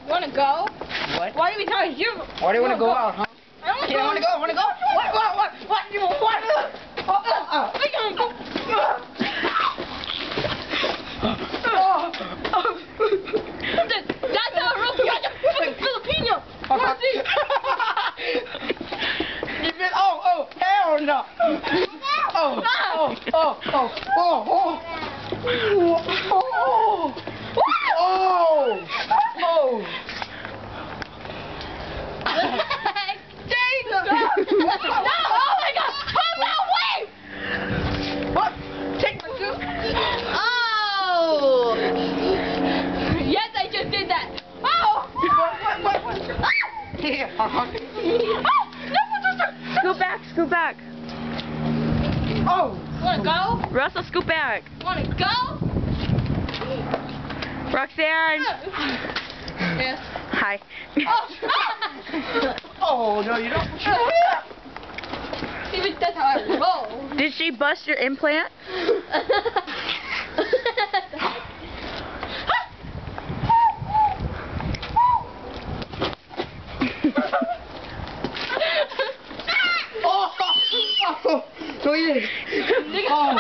You wanna go? What? Why are you talking? Why do you want to go out, huh? I don't You want to go? I want to go? What? You want? That's not real. You're fucking Filipino. Oh, hell no. Oh. Jesus! No! Oh my God! Hold on, wait! What? Take my shoe? Oh! Yes, I just did that. Oh! What? Yeah. Scoot back, scoot back. Oh! You wanna go? Russell, scoot back. You wanna go? Roxanne. Yes. Hi. Oh, no, you don't. Even that's how I roll. Did she bust your implant? Oh, no, you didn't. Nigga. Oh.